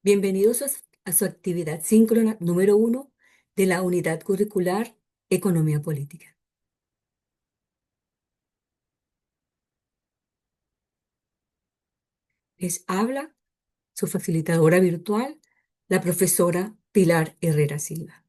Bienvenidos a su actividad síncrona número 1 de la unidad curricular Economía Política. Les habla su facilitadora virtual, la profesora Pilar Herrera Silva.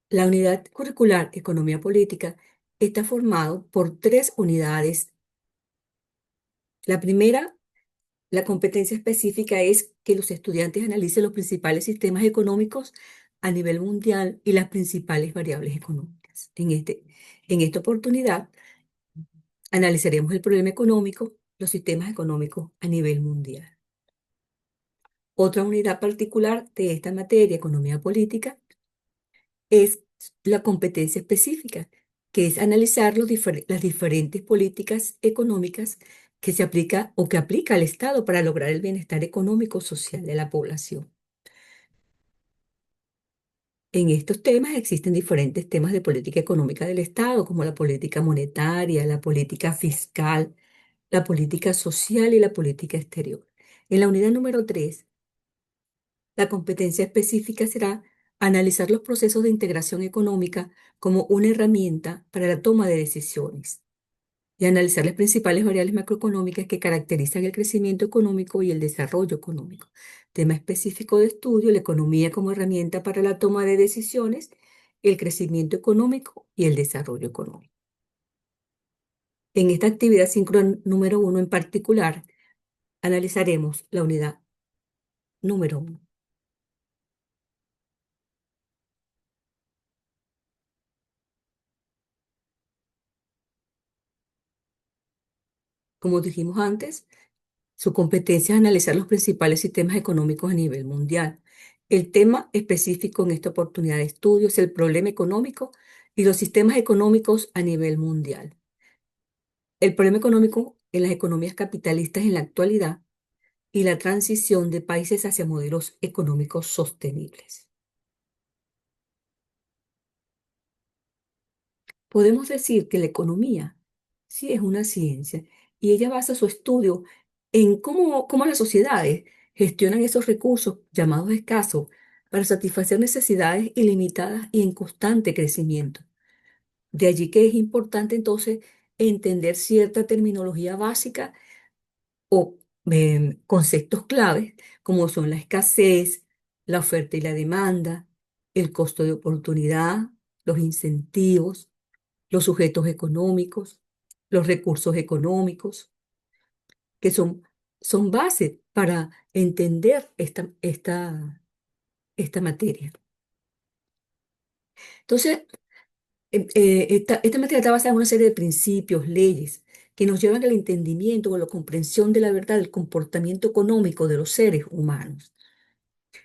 La unidad curricular Economía Política está formado por 3 unidades. La primera, la competencia específica, es que los estudiantes analicen los principales sistemas económicos a nivel mundial y las principales variables económicas. En esta oportunidad, analizaremos el problema económico, los sistemas económicos a nivel mundial. Otra unidad particular de esta materia, economía política, es la competencia específica, que es analizar las diferentes políticas económicas que se aplica o que aplica el Estado para lograr el bienestar económico social de la población. En estos temas existen diferentes temas de política económica del Estado, como la política monetaria, la política fiscal, la política social y la política exterior. En la unidad número 3, la competencia específica será analizar los procesos de integración económica como una herramienta para la toma de decisiones y analizar las principales variables macroeconómicas que caracterizan el crecimiento económico y el desarrollo económico. Tema específico de estudio: la economía como herramienta para la toma de decisiones, el crecimiento económico y el desarrollo económico. En esta actividad síncrona número 1 en particular, analizaremos la unidad número 1. Como dijimos antes, su competencia es analizar los principales sistemas económicos a nivel mundial. El tema específico en esta oportunidad de estudio es el problema económico y los sistemas económicos a nivel mundial. El problema económico en las economías capitalistas en la actualidad y la transición de países hacia modelos económicos sostenibles. Podemos decir que la economía sí es una ciencia y ella basa su estudio en cómo las sociedades gestionan esos recursos llamados escasos para satisfacer necesidades ilimitadas y en constante crecimiento. De allí que es importante entonces entender cierta terminología básica o conceptos claves, como son la escasez, la oferta y la demanda, el costo de oportunidad, los incentivos, los sujetos económicos, los recursos económicos, que son base para entender esta materia. Entonces, esta materia está basada en una serie de principios, leyes, que nos llevan al entendimiento o a la comprensión de la verdad del comportamiento económico de los seres humanos.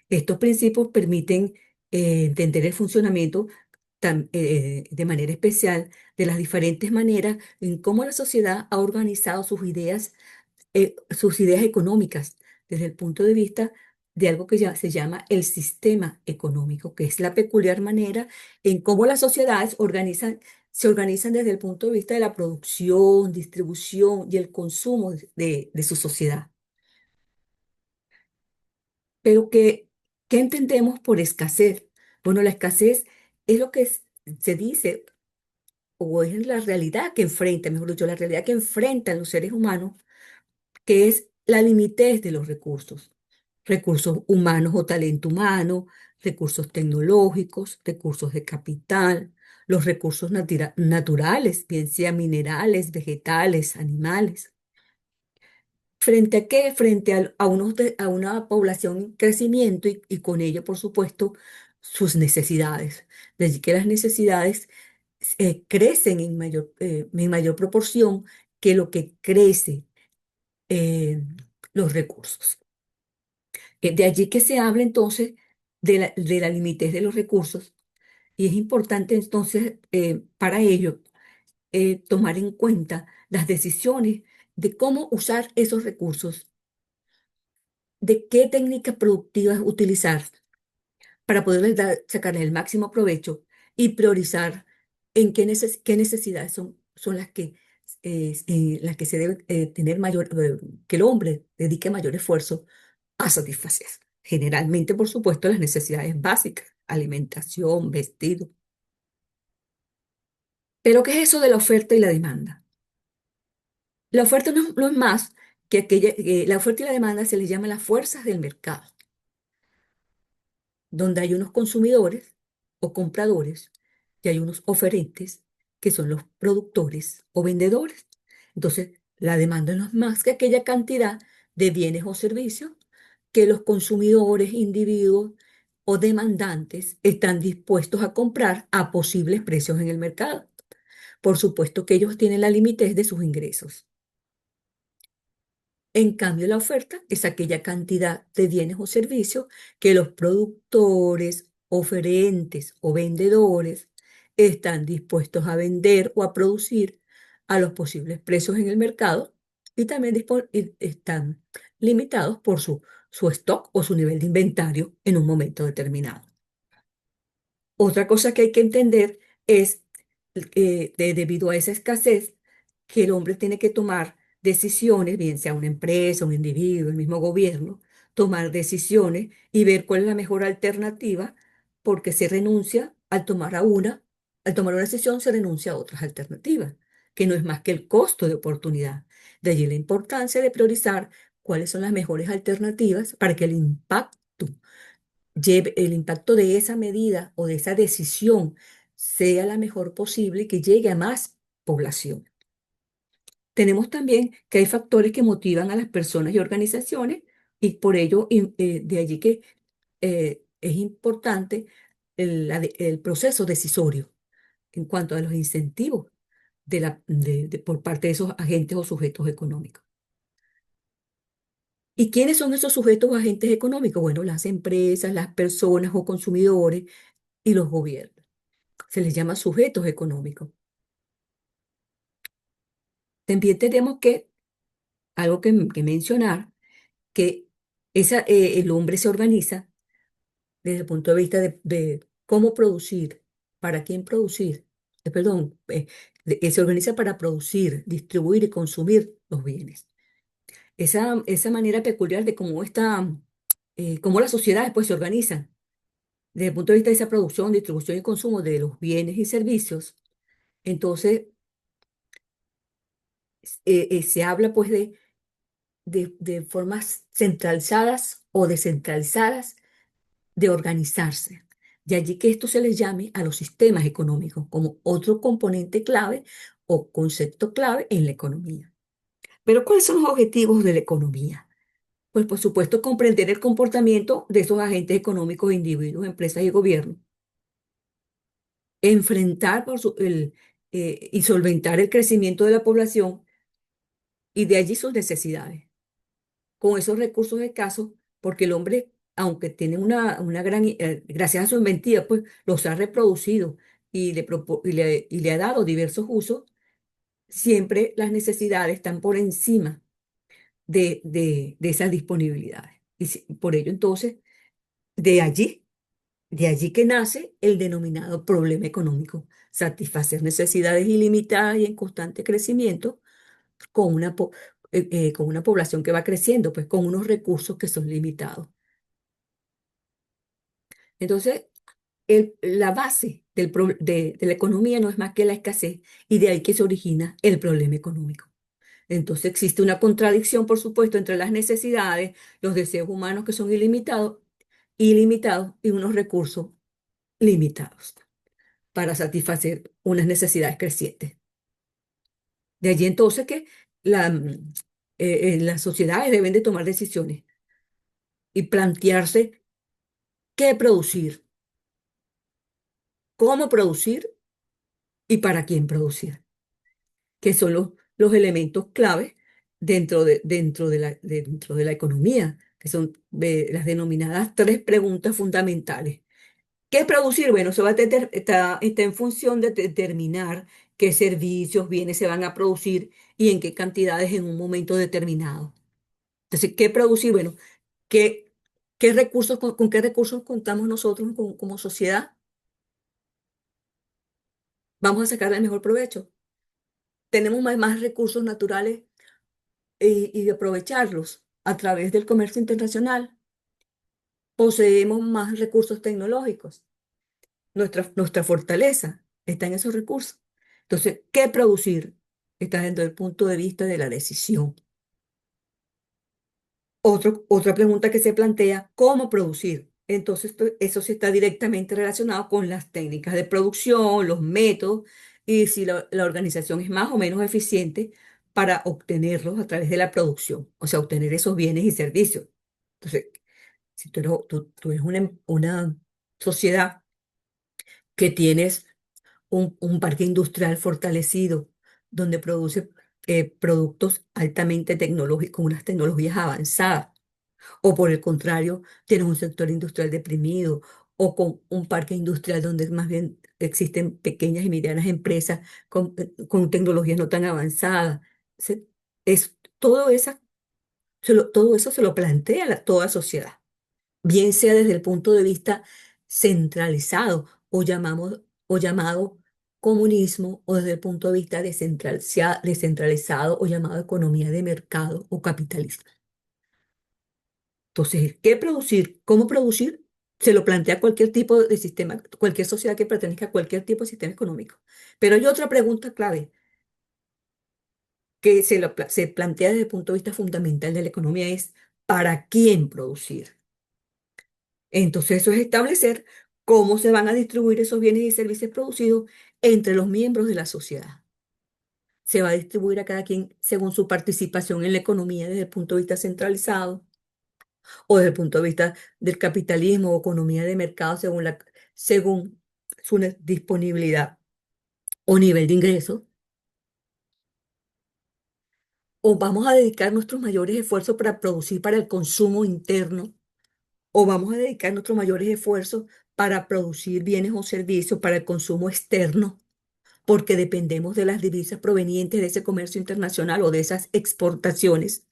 Estos principios permiten entender el funcionamiento de manera especial de las diferentes maneras en cómo la sociedad ha organizado sus ideas económicas desde el punto de vista de algo que ya se llama el sistema económico, que es la peculiar manera en cómo las sociedades se organizan desde el punto de vista de la producción, distribución y el consumo de su sociedad. Pero ¿qué entendemos por escasez? Bueno, la escasez es lo que se dice, o es la realidad que enfrenta, mejor dicho, la realidad que enfrentan los seres humanos, que es la limitez de los recursos. Recursos humanos o talento humano, recursos tecnológicos, recursos de capital, los recursos naturales, bien sean minerales, vegetales, animales. ¿Frente a qué? Frente a una población en crecimiento y con ello, por supuesto, sus necesidades. De allí que las necesidades crecen en mayor proporción que lo que crece eh, los recursos. De allí que se habla entonces de la limitez de los recursos, y es importante entonces para ello tomar en cuenta las decisiones de cómo usar esos recursos, de qué técnicas productivas utilizar para poderles sacarles el máximo provecho y priorizar en qué necesidades son las que se debe tener mayor, que el hombre dedique mayor esfuerzo a satisfacer. Generalmente, por supuesto, las necesidades básicas, alimentación, vestido. Pero ¿qué es eso de la oferta y la demanda? La oferta no es más que la oferta y la demanda se le llama las fuerzas del mercado, donde hay unos consumidores o compradores y hay unos oferentes, que son los productores o vendedores. Entonces, la demanda no es más que aquella cantidad de bienes o servicios que los consumidores, individuos o demandantes están dispuestos a comprar a posibles precios en el mercado. Por supuesto que ellos tienen la limitez de sus ingresos. En cambio, la oferta es aquella cantidad de bienes o servicios que los productores, oferentes o vendedores están dispuestos a vender o a producir a los posibles precios en el mercado, y también están limitados por su stock o su nivel de inventario en un momento determinado. Otra cosa que hay que entender es, debido a esa escasez, que el hombre tiene que tomar decisiones, bien sea una empresa, un individuo, el mismo gobierno, tomar decisiones y ver cuál es la mejor alternativa, porque se renuncia al tomar una decisión se renuncia a otras alternativas, que no es más que el costo de oportunidad. De allí la importancia de priorizar cuáles son las mejores alternativas para que el impacto de esa medida o de esa decisión sea la mejor posible y que llegue a más población. Tenemos también que hay factores que motivan a las personas y organizaciones, y por ello de allí que es importante el proceso decisorio en cuanto a los incentivos por parte de esos agentes o sujetos económicos. ¿Y quiénes son esos sujetos o agentes económicos? Bueno, las empresas, las personas o consumidores y los gobiernos. Se les llama sujetos económicos. También tenemos que mencionar, que el hombre se organiza desde el punto de vista de cómo producir, para quién producir, perdón, se organiza para producir, distribuir y consumir los bienes. Esa manera peculiar de cómo las sociedades pues se organizan desde el punto de vista de esa producción, distribución y consumo de los bienes y servicios. Entonces, se habla pues de formas centralizadas o descentralizadas de organizarse. De allí que esto se les llame a los sistemas económicos como otro componente clave o concepto clave en la economía. Pero ¿cuáles son los objetivos de la economía? Pues por supuesto comprender el comportamiento de esos agentes económicos, individuos, empresas y gobiernos, enfrentar y solventar el crecimiento de la población y de allí sus necesidades con esos recursos escasos, porque el hombre, aunque tiene gracias a su inventiva, pues los ha reproducido y le ha dado diversos usos. Siempre las necesidades están por encima de esas disponibilidades. Por ello, entonces, de allí, de allí que nace el denominado problema económico: satisfacer necesidades ilimitadas y en constante crecimiento con con una población que va creciendo, pues con unos recursos que son limitados. Entonces, la base de la economía no es más que la escasez, y de ahí que se origina el problema económico. Entonces existe una contradicción, por supuesto, entre las necesidades, los deseos humanos que son ilimitados y unos recursos limitados para satisfacer unas necesidades crecientes. De allí entonces que las sociedades deben de tomar decisiones y plantearse qué producir, cómo producir y para quién producir, que son los elementos clave dentro de la economía, que son las denominadas tres preguntas fundamentales. ¿Qué producir? Bueno, eso está en función de determinar qué servicios, bienes se van a producir y en qué cantidades en un momento determinado. Entonces, ¿qué producir? Bueno, ¿qué ¿Qué recursos, con qué recursos contamos nosotros como sociedad? Vamos a sacar el mejor provecho. Tenemos más recursos naturales y de aprovecharlos a través del comercio internacional. Poseemos más recursos tecnológicos. Nuestra fortaleza está en esos recursos. Entonces, ¿qué producir? Está desde el punto de vista de la decisión. Otra pregunta que se plantea, ¿cómo producir? Entonces, eso sí está directamente relacionado con las técnicas de producción, los métodos y si la organización es más o menos eficiente para obtenerlos a través de la producción, o sea, obtener esos bienes y servicios. Entonces, si tú eres una sociedad que tienes un parque industrial fortalecido, donde produce productos altamente tecnológicos, con unas tecnologías avanzadas, o por el contrario, tienes un sector industrial deprimido, o con un parque industrial donde más bien existen pequeñas y medianas empresas con tecnologías no tan avanzadas. Todo, todo eso se lo plantea toda sociedad, bien sea desde el punto de vista centralizado o llamado comunismo, o desde el punto de vista descentralizado o llamado economía de mercado o capitalismo. Entonces, ¿qué producir? ¿Cómo producir? Se lo plantea cualquier tipo de sistema, cualquier sociedad que pertenezca a cualquier tipo de sistema económico. Pero hay otra pregunta clave que se plantea desde el punto de vista fundamental de la economía, es ¿para quién producir? Entonces, eso es establecer cómo se van a distribuir esos bienes y servicios producidos entre los miembros de la sociedad. Se va a distribuir a cada quien según su participación en la economía desde el punto de vista centralizado, o desde el punto de vista del capitalismo o economía de mercado según su disponibilidad o nivel de ingresos. O vamos a dedicar nuestros mayores esfuerzos para producir para el consumo interno, o vamos a dedicar nuestros mayores esfuerzos para producir bienes o servicios para el consumo externo, porque dependemos de las divisas provenientes de ese comercio internacional o de esas exportaciones,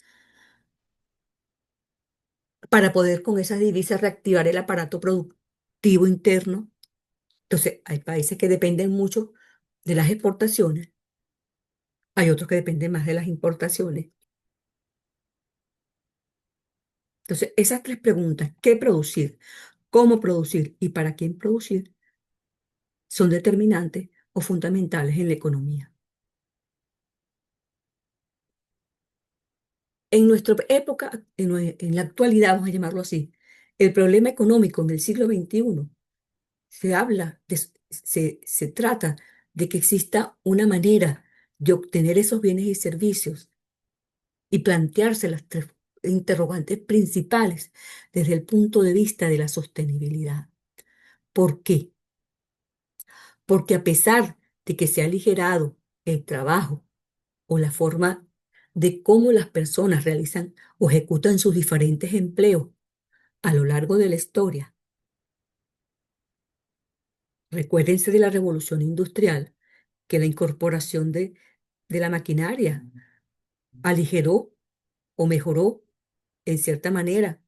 para poder con esas divisas reactivar el aparato productivo interno. Entonces, hay países que dependen mucho de las exportaciones, hay otros que dependen más de las importaciones. Entonces, esas tres preguntas, ¿qué producir? ¿Cómo producir? ¿Y para quién producir? Son determinantes o fundamentales en la economía. En nuestra época, en la actualidad, vamos a llamarlo así, el problema económico en el siglo XXI se trata de que exista una manera de obtener esos bienes y servicios y plantearse las tres interrogantes principales desde el punto de vista de la sostenibilidad. ¿Por qué? Porque a pesar de que se ha aligerado el trabajo o la forma de cómo las personas realizan o ejecutan sus diferentes empleos a lo largo de la historia, recuérdense de la revolución industrial, que la incorporación de la maquinaria aligeró o mejoró en cierta manera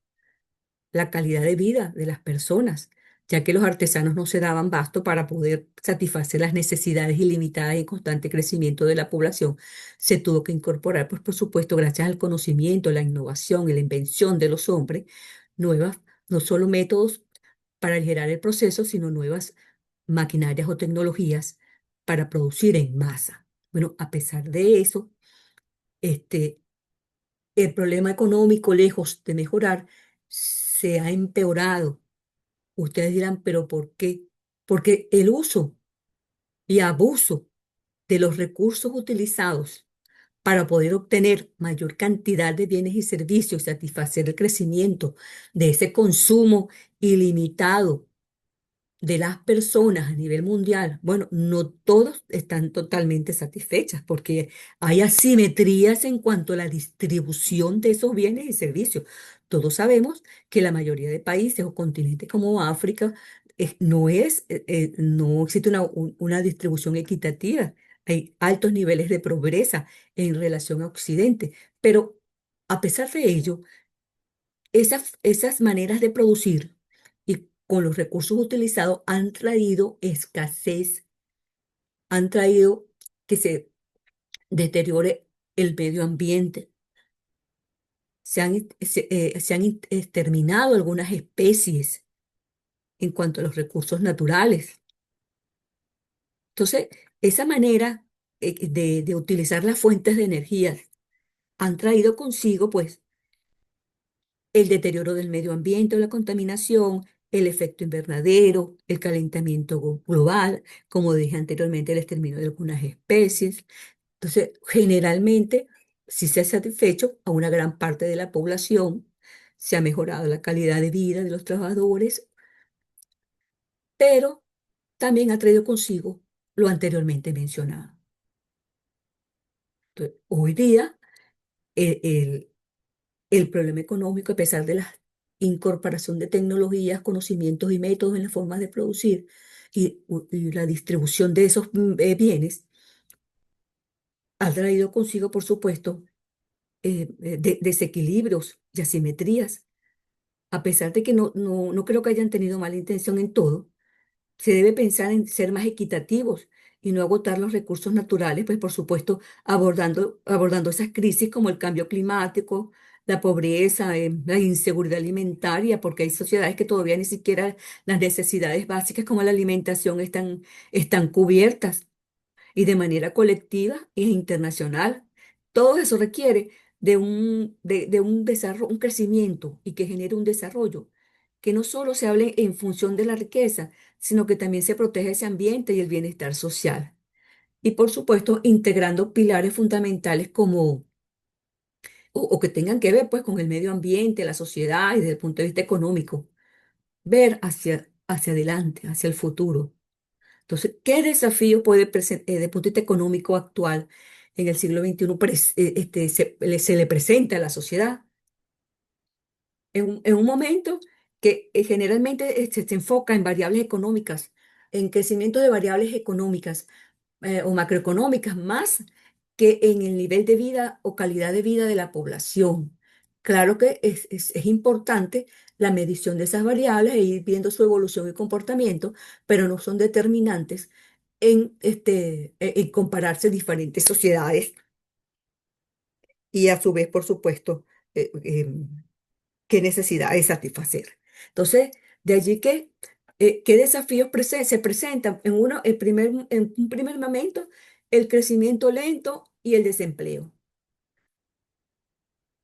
la calidad de vida de las personas, ya que los artesanos no se daban basto para poder satisfacer las necesidades ilimitadas y constante crecimiento de la población. Se tuvo que incorporar, pues por supuesto, gracias al conocimiento, la innovación y la invención de los hombres, nuevas, no solo métodos para aligerar el proceso, sino nuevas maquinarias o tecnologías para producir en masa. Bueno, a pesar de eso, este, el problema económico, lejos de mejorar, se ha empeorado. Ustedes dirán, ¿pero por qué? Porque el uso y abuso de los recursos utilizados para poder obtener mayor cantidad de bienes y servicios y satisfacer el crecimiento de ese consumo ilimitado de las personas a nivel mundial, bueno, no todos están totalmente satisfechas porque hay asimetrías en cuanto a la distribución de esos bienes y servicios. Todos sabemos que la mayoría de países o continentes como África no existe una distribución equitativa. Hay altos niveles de pobreza en relación a Occidente, pero a pesar de ello, esas maneras de producir y con los recursos utilizados han traído escasez, han traído que se deteriore el medio ambiente, se han exterminado algunas especies en cuanto a los recursos naturales. Entonces, esa manera de utilizar las fuentes de energía han traído consigo, pues, el deterioro del medio ambiente o la contaminación, el efecto invernadero, el calentamiento global, como dije anteriormente, el exterminio de algunas especies. Entonces, generalmente, sí se ha satisfecho a una gran parte de la población, se ha mejorado la calidad de vida de los trabajadores, pero también ha traído consigo lo anteriormente mencionado. Entonces, hoy día, el, el- el problema económico, a pesar de la incorporación de tecnologías, conocimientos y métodos en las formas de producir y la distribución de esos bienes, ha traído consigo, por supuesto, desequilibrios y asimetrías. A pesar de que no creo que hayan tenido mala intención en todo, se debe pensar en ser más equitativos y no agotar los recursos naturales, pues por supuesto abordando esas crisis como el cambio climático, la pobreza, la inseguridad alimentaria, porque hay sociedades que todavía ni siquiera las necesidades básicas como la alimentación están cubiertas y de manera colectiva e internacional. Todo eso requiere de un desarrollo, un crecimiento y que genere un desarrollo, que no solo se hable en función de la riqueza, sino que también se proteja ese ambiente y el bienestar social. Y por supuesto, integrando pilares fundamentales o que tengan que ver pues con el medio ambiente, la sociedad y desde el punto de vista económico, ver hacia adelante, hacia el futuro. Entonces, ¿qué desafío puede desde el punto de vista económico actual en el siglo XXI se le presenta a la sociedad? En un momento que generalmente se enfoca en variables económicas, en crecimiento de variables económicas o macroeconómicas más que en el nivel de vida o calidad de vida de la población. Claro que es importante la medición de esas variables e ir viendo su evolución y comportamiento, pero no son determinantes en compararse diferentes sociedades y a su vez, por supuesto, qué necesidades satisfacer. Entonces, de allí que, qué desafíos se presentan en un primer momento, el crecimiento lento y el desempleo.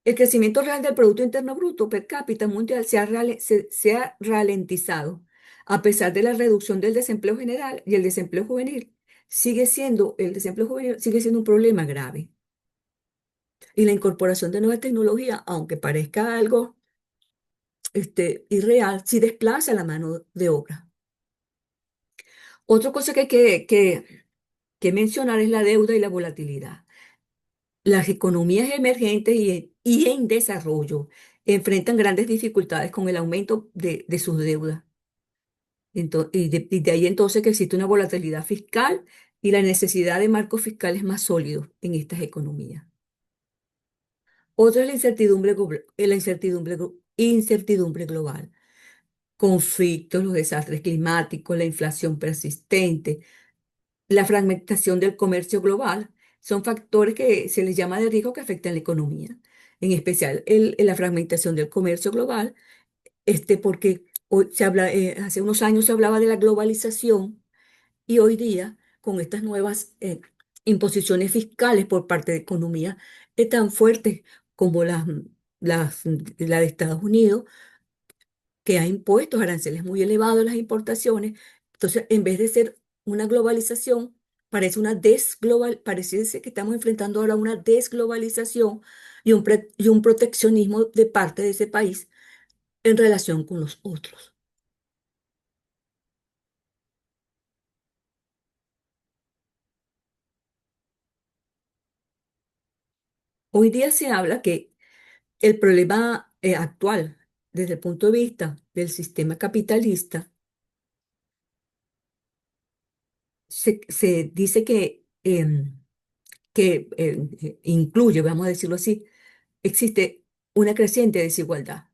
El crecimiento real del Producto Interno Bruto per cápita mundial se ha ralentizado, a pesar de la reducción del desempleo general y el desempleo juvenil. El desempleo juvenil sigue siendo un problema grave. Y la incorporación de nuevas tecnologías, aunque parezca algo irreal, sí desplaza la mano de obra. Otra cosa que hay que mencionar es la deuda y la volatilidad. Las economías emergentes y en desarrollo enfrentan grandes dificultades con el aumento de sus deudas. Y de ahí entonces que existe una volatilidad fiscal y la necesidad de marcos fiscales más sólidos en estas economías. Otra es la incertidumbre global. Conflictos, los desastres climáticos, la inflación persistente, la fragmentación del comercio global son factores que se les llama de riesgo que afectan la economía. En especial la fragmentación del comercio global, porque hace unos años se hablaba de la globalización y hoy día, con estas nuevas imposiciones fiscales por parte de economías tan fuertes como la de Estados Unidos, que ha impuesto aranceles muy elevados a las importaciones. Entonces, en vez de ser una globalización, parece que estamos enfrentando ahora una desglobalización y un proteccionismo de parte de ese país en relación con los otros. Hoy día se habla que el problema actual, desde el punto de vista del sistema capitalista, se dice que incluye, vamos a decirlo así, existe una creciente desigualdad.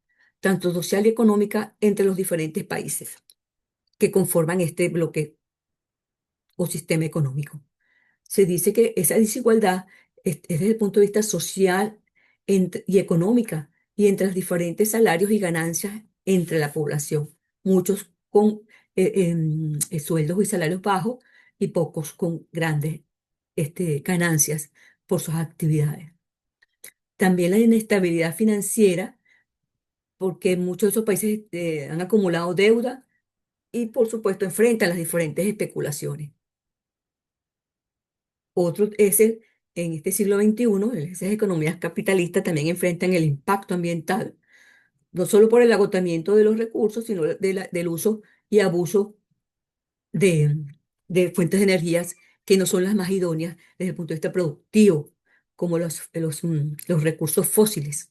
tanto social y económica, entre los diferentes países que conforman este bloque o sistema económico. Se dice que esa desigualdad es desde el punto de vista social y económica y entre los diferentes salarios y ganancias entre la población. Muchos con sueldos y salarios bajos y pocos con grandes ganancias por sus actividades. También la inestabilidad financiera, porque muchos de esos países han acumulado deuda y por supuesto enfrentan las diferentes especulaciones. Otro es en este siglo XXI, esas economías capitalistas también enfrentan el impacto ambiental, no solo por el agotamiento de los recursos, sino del uso y abuso de, de fuentes de energías que no son las más idóneas desde el punto de vista productivo, como los recursos fósiles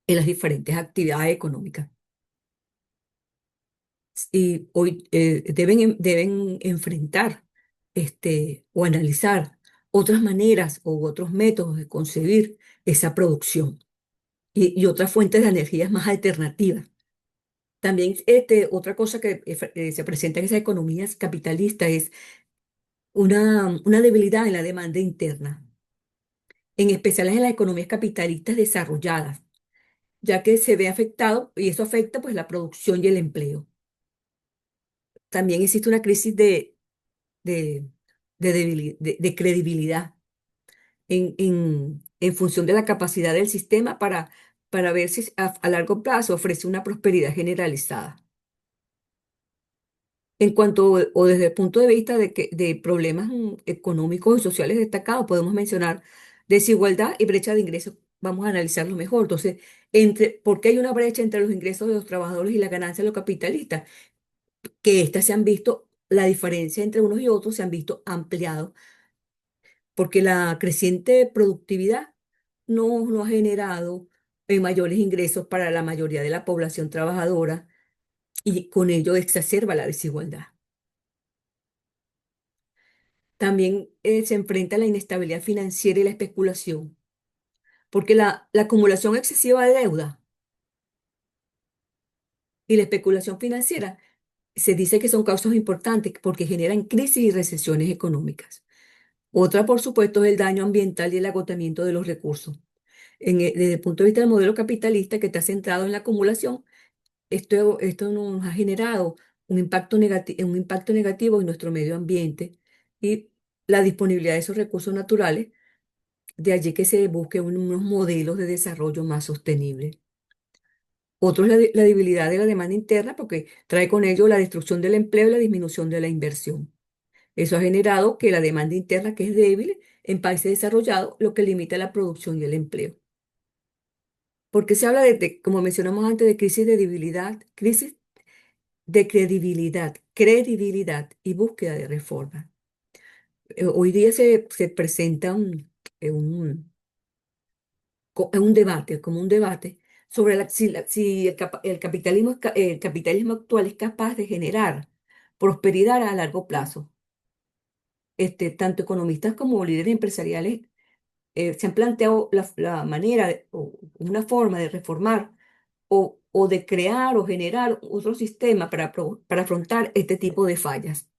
en las diferentes actividades económicas. Y hoy deben enfrentar o analizar otras maneras u otros métodos de concebir esa producción y otras fuentes de energías más alternativas. También otra cosa que se presenta en esas economías capitalistas es una debilidad en la demanda interna, en especial en las economías capitalistas desarrolladas, ya que se ve afectado y eso afecta pues la producción y el empleo. También existe una crisis de, de credibilidad en función de la capacidad del sistema para ver si a largo plazo ofrece una prosperidad generalizada. En cuanto, o desde el punto de vista de problemas económicos y sociales destacados, podemos mencionar desigualdad y brecha de ingresos. Vamos a analizarlo mejor. Entonces, ¿por qué hay una brecha entre los ingresos de los trabajadores y la ganancia de los capitalistas? Que éstas se han visto, la diferencia entre unos y otros se han visto ampliados porque la creciente productividad no ha generado mayores ingresos para la mayoría de la población trabajadora y con ello exacerba la desigualdad. También se enfrenta la inestabilidad financiera y la especulación, porque la acumulación excesiva de deuda y la especulación financiera se dice que son causas importantes porque generan crisis y recesiones económicas. Otra, por supuesto, es el daño ambiental y el agotamiento de los recursos. Desde el punto de vista del modelo capitalista que está centrado en la acumulación, esto nos ha generado un impacto negativo en nuestro medio ambiente y la disponibilidad de esos recursos naturales, de allí que se busque unos modelos de desarrollo más sostenibles. Otro es la debilidad de la demanda interna porque trae con ello la destrucción del empleo y la disminución de la inversión. Eso ha generado que la demanda interna, que es débil en países desarrollados, lo que limita la producción y el empleo. Porque se habla como mencionamos antes, de crisis de debilidad, crisis de credibilidad y búsqueda de reforma. Hoy día se presenta un debate, como un debate sobre si el capitalismo, el capitalismo actual es capaz de generar prosperidad a largo plazo. Tanto economistas como líderes empresariales se han planteado la manera o una forma de reformar o de crear o generar otro sistema para afrontar este tipo de fallas.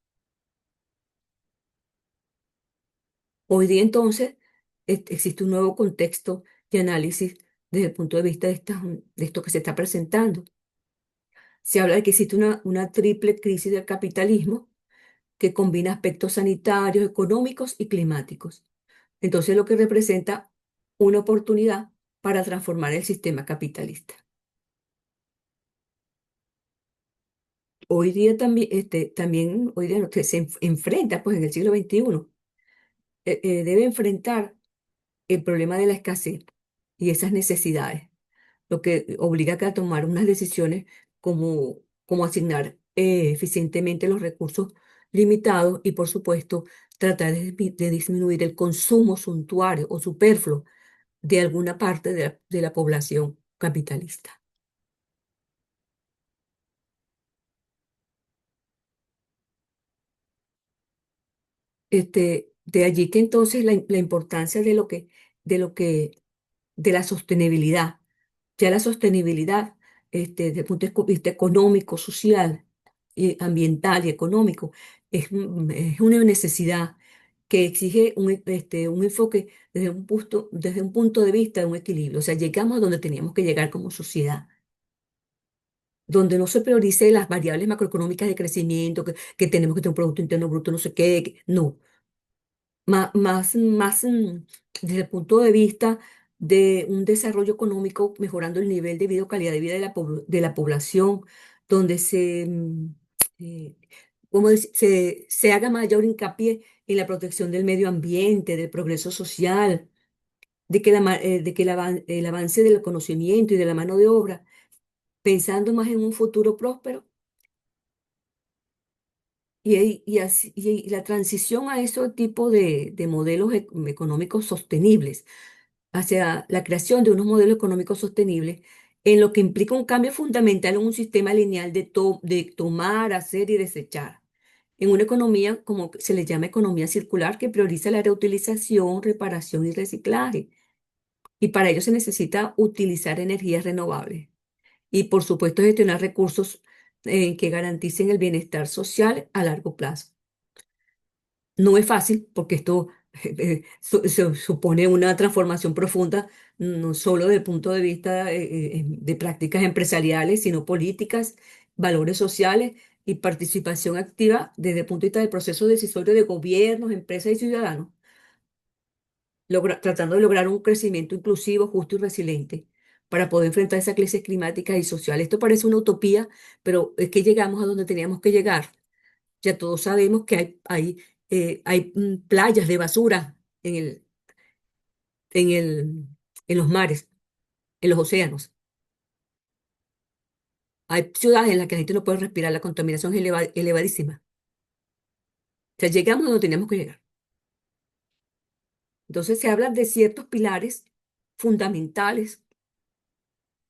Hoy día entonces existe un nuevo contexto de análisis desde el punto de vista de esto que se está presentando. Se habla de que existe una triple crisis del capitalismo que combina aspectos sanitarios, económicos y climáticos. Entonces lo que representa una oportunidad para transformar el sistema capitalista. Hoy día también, también hoy día lo que enfrenta, pues en el siglo XXI, debe enfrentar el problema de la escasez y esas necesidades, lo que obliga a tomar unas decisiones como asignar eficientemente los recursos limitados y, por supuesto, tratar de disminuir el consumo suntuario o superfluo de alguna parte de la población capitalista. De allí que entonces la importancia de lo que, de la sostenibilidad, Ya la sostenibilidad, desde el punto de vista económico, social, y ambiental y económico, es una necesidad que exige un enfoque desde un punto de vista de un equilibrio. O sea, llegamos a donde teníamos que llegar como sociedad, donde no se priorice las variables macroeconómicas de crecimiento, que tenemos que tener un Producto Interno Bruto, no sé qué, no, más desde el punto de vista de un desarrollo económico, mejorando el nivel de vida o calidad de vida de la población, donde eh, se haga mayor hincapié en la protección del medio ambiente, del progreso social, de que el avance del conocimiento y de la mano de obra, pensando más en un futuro próspero y la transición a ese tipo de modelos económicos sostenibles hacia la creación de unos modelos económicos sostenibles, en lo que implica un cambio fundamental en un sistema lineal de tomar, hacer y desechar. En una economía, como se le llama economía circular, que prioriza la reutilización, reparación y reciclaje. Y para ello se necesita utilizar energías renovables. Y por supuesto gestionar recursos que garanticen el bienestar social a largo plazo. No es fácil porque esto supone una transformación profunda, no solo desde el punto de vista de prácticas empresariales, sino políticas, valores sociales y participación activa desde el punto de vista del proceso decisorio de gobiernos, empresas y ciudadanos, tratando de lograr un crecimiento inclusivo, justo y resiliente para poder enfrentar esa crisis climática y social. Esto parece una utopía, pero es que llegamos a donde teníamos que llegar. Ya todos sabemos que hay playas de basura en el, en los mares, en los océanos. Hay ciudades en las que la gente no puede respirar, la contaminación es elevadísima. O sea, llegamos a donde teníamos que llegar. Entonces se habla de ciertos pilares fundamentales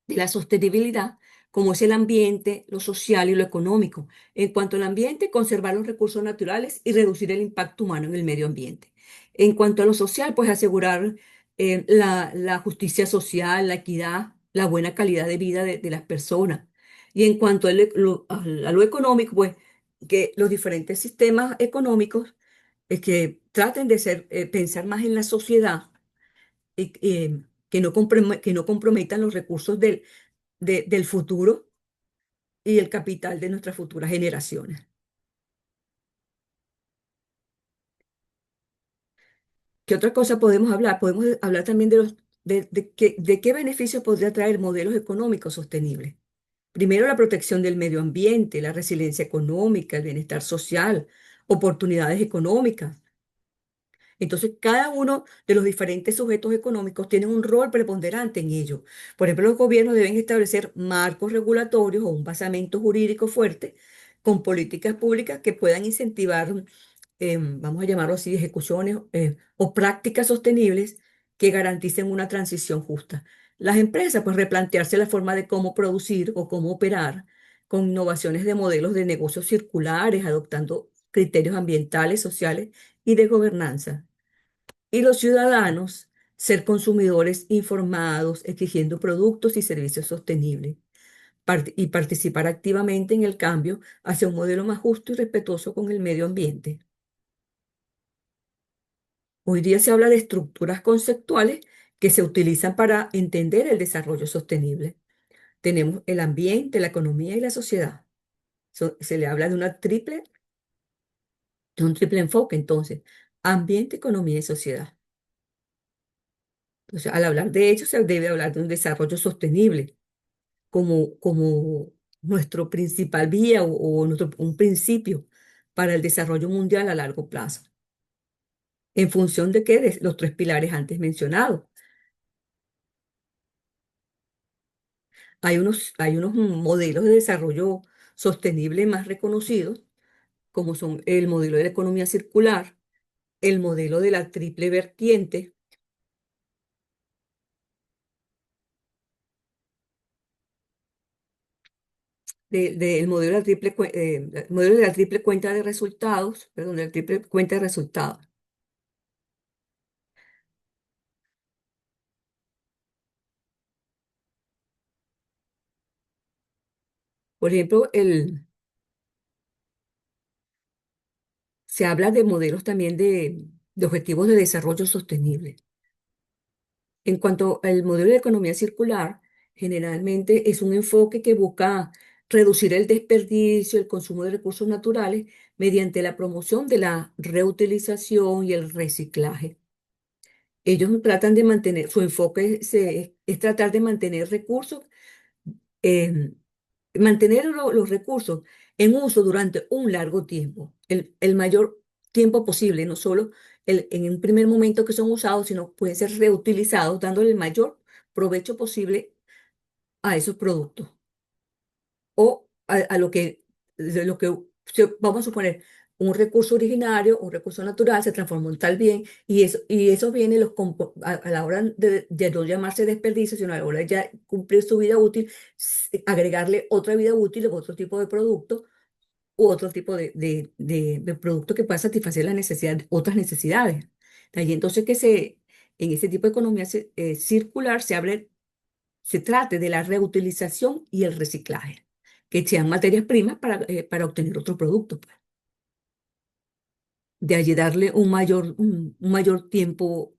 de la sostenibilidad, como es el ambiente, lo social y lo económico. En cuanto al ambiente, conservar los recursos naturales y reducir el impacto humano en el medio ambiente. En cuanto a lo social, pues asegurar la justicia social, la equidad, la buena calidad de vida de las personas. Y en cuanto a lo económico, pues que los diferentes sistemas económicos que traten de pensar más en la sociedad y, que no comprometan los recursos del futuro y el capital de nuestras futuras generaciones. ¿Qué otra cosa podemos hablar? Podemos hablar también de qué beneficios podría traer modelos económicos sostenibles. Primero, la protección del medio ambiente, la resiliencia económica, el bienestar social, oportunidades económicas. Entonces, cada uno de los diferentes sujetos económicos tiene un rol preponderante en ello. Por ejemplo, los gobiernos deben establecer marcos regulatorios o un basamento jurídico fuerte con políticas públicas que puedan incentivar, vamos a llamarlo así, ejecuciones o prácticas sostenibles que garanticen una transición justa. Las empresas, pues, replantearse la forma de cómo producir o cómo operar con innovaciones de modelos de negocios circulares, adoptando criterios ambientales, sociales y de gobernanza. Y los ciudadanos ser consumidores informados, exigiendo productos y servicios sostenibles y participar activamente en el cambio hacia un modelo más justo y respetuoso con el medio ambiente. Hoy día se habla de estructuras conceptuales que se utilizan para entender el desarrollo sostenible. Tenemos el ambiente, la economía y la sociedad. Se le habla de un triple enfoque, entonces, ambiente, economía y sociedad. Entonces, al hablar de ello, se debe hablar de un desarrollo sostenible como nuestro principal vía un principio para el desarrollo mundial a largo plazo. ¿En función de qué? De los tres pilares antes mencionados. Hay unos modelos de desarrollo sostenible más reconocidos, como son el modelo de la economía circular, el modelo de la triple vertiente, el modelo de la el modelo de la triple cuenta de resultados, perdón, de la triple cuenta de resultados. Por ejemplo, se habla de modelos también de objetivos de desarrollo sostenible. En cuanto al modelo de economía circular, generalmente es un enfoque que busca reducir el desperdicio, el consumo de recursos naturales mediante la promoción de la reutilización y el reciclaje. Ellos tratan de mantener, su enfoque es tratar de mantener recursos, eh, mantener los recursos en uso durante un largo tiempo, el mayor tiempo posible, no solo en un primer momento que son usados, sino pueden ser reutilizados, dándole el mayor provecho posible a esos productos o a lo que, vamos a suponer, un recurso originario, un recurso natural, se transformó en tal bien y esos bienes a la hora de no llamarse desperdicio, sino a la hora de ya cumplir su vida útil, agregarle otra vida útil, otro tipo de producto u otro tipo de producto que pueda satisfacer las necesidades, otras necesidades. De allí entonces en ese tipo de economía circular se trate de la reutilización y el reciclaje, que sean materias primas para obtener otro producto, pues. De allí darle un mayor tiempo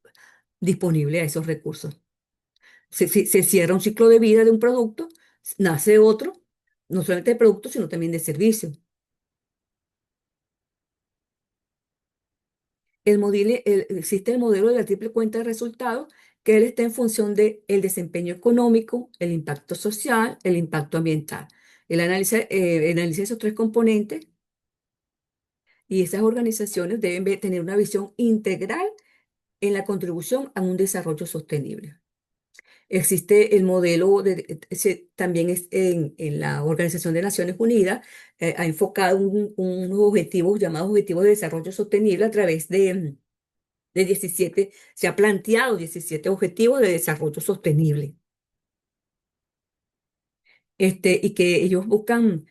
disponible a esos recursos. Se cierra un ciclo de vida de un producto, nace otro, no solamente de producto, sino también de servicio. Existe el modelo de la triple cuenta de resultados, que él está en función del desempeño económico, el impacto social, el impacto ambiental. Analiza esos tres componentes y esas organizaciones deben tener una visión integral en la contribución a un desarrollo sostenible. Existe el modelo también es en la Organización de Naciones Unidas, ha enfocado unos objetivos llamados Objetivos de Desarrollo Sostenible a través de 17, se ha planteado 17 objetivos de desarrollo sostenible, y que ellos buscan,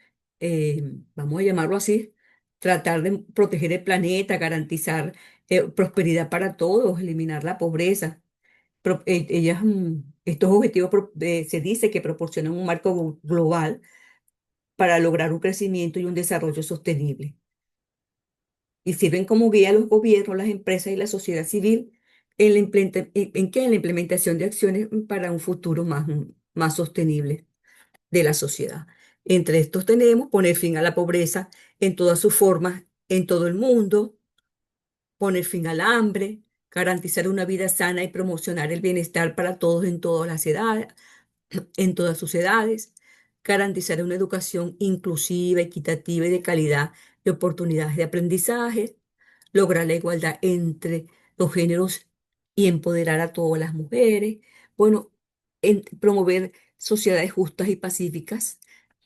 vamos a llamarlo así, tratar de proteger el planeta, garantizar prosperidad para todos, eliminar la pobreza. Estos objetivos se dice que proporcionan un marco global para lograr un crecimiento y un desarrollo sostenible y sirven como guía a los gobiernos, las empresas y la sociedad civil en la implementación de acciones para un futuro más sostenible de la sociedad. Entre estos tenemos poner fin a la pobreza en todas sus formas en todo el mundo, poner fin al hambre, garantizar una vida sana y promocionar el bienestar para todos en todas las edades, en todas sus edades, garantizar una educación inclusiva, equitativa y de calidad de oportunidades de aprendizaje, lograr la igualdad entre los géneros y empoderar a todas las mujeres, bueno, promover sociedades justas y pacíficas,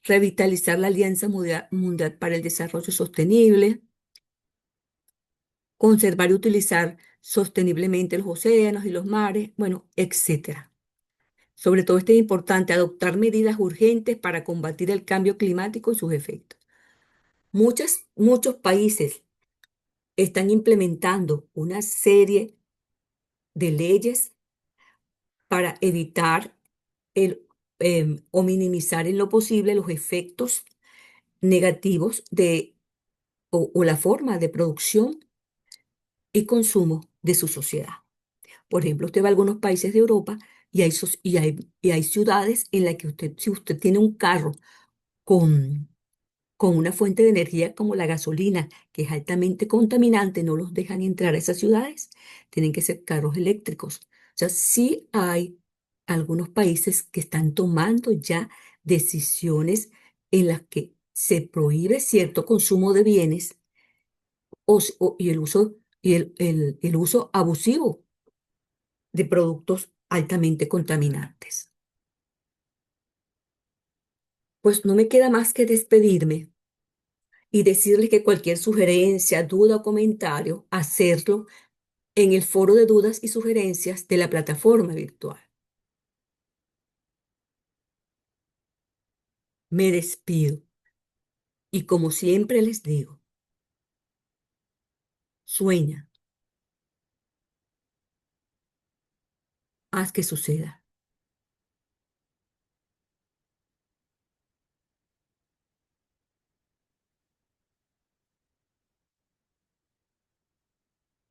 revitalizar la Alianza Mundial para el Desarrollo Sostenible, conservar y utilizar sosteniblemente los océanos y los mares, bueno, etcétera. Sobre todo, es importante adoptar medidas urgentes para combatir el cambio climático y sus efectos. Muchos países están implementando una serie de leyes para evitar o minimizar en lo posible los efectos negativos o la forma de producción y consumo de su sociedad. Por ejemplo, usted va a algunos países de Europa y hay ciudades en las que si usted tiene un carro con con una fuente de energía como la gasolina, que es altamente contaminante, no los dejan entrar a esas ciudades. Tienen que ser carros eléctricos. O sea, sí hay algunos países que están tomando ya decisiones en las que se prohíbe cierto consumo de bienes y el uso abusivo de productos altamente contaminantes. Pues no me queda más que despedirme y decirles que cualquier sugerencia, duda o comentario, hacerlo en el foro de dudas y sugerencias de la plataforma virtual. Me despido y como siempre les digo, sueña, haz que suceda.